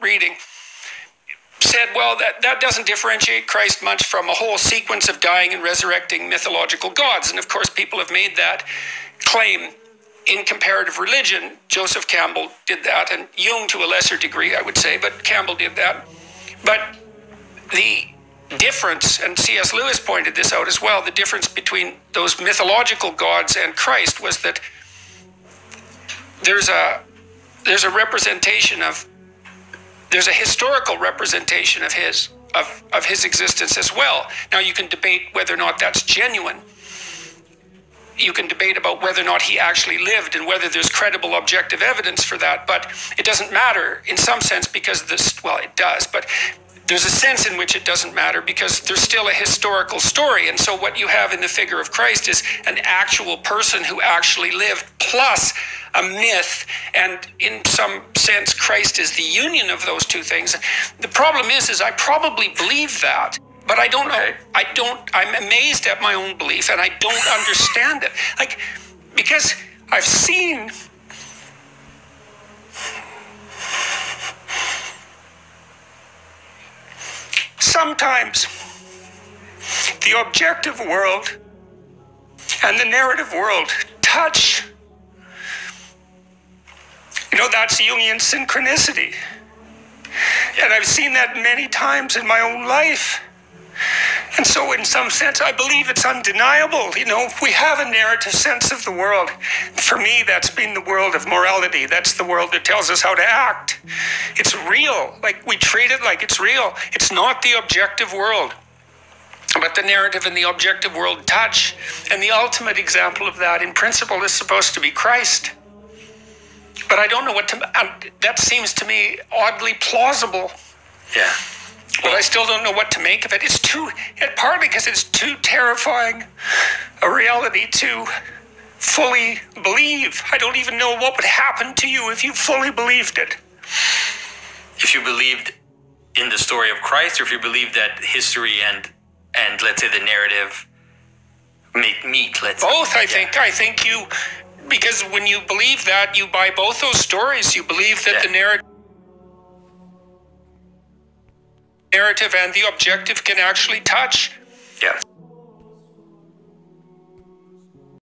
reading, said, well, that doesn't differentiate Christ much from a whole sequence of dying and resurrecting mythological gods. And of course, people have made that claim in comparative religion. Joseph Campbell did that, and Jung to a lesser degree, I would say, but Campbell did that. But the difference, and C.S. Lewis pointed this out as well, the difference between those mythological gods and Christ was that there's a representation of, there's a historical representation of his existence as well. Now you can debate whether or not that's genuine. You can debate about whether or not he actually lived and whether there's credible objective evidence for that, but it doesn't matter in some sense because this, well, it does, but there's a sense in which it doesn't matter because there's still a historical story. And so what you have in the figure of Christ is an actual person who actually lived plus a myth. And in some sense, Christ is the union of those two things. The problem is I probably believe that, but I don't know. I'm amazed at my own belief and I don't understand it. Like, because I've seen sometimes the objective world and the narrative world touch. You know, that's Jungian synchronicity. And I've seen that many times in my own life. And so in some sense, I believe it's undeniable. You know, we have a narrative sense of the world. For me, that's been the world of morality. That's the world that tells us how to act. It's real. Like, we treat it like it's real. It's not the objective world. But the narrative and the objective world touch. And the ultimate example of that, in principle, is supposed to be Christ. But I don't know what to... that seems to me oddly plausible. Yeah. But I still don't know what to make of it. It's too... partly because it's too terrifying a reality to fully believe. I don't even know what would happen to you if you fully believed it. If you believed in the story of Christ, or if you believed that history and let's say the narrative meet, let's say. Both, I think. I think you... Because when you believe that, you buy both those stories. You believe that the narrative and the objective can actually touch. Yeah.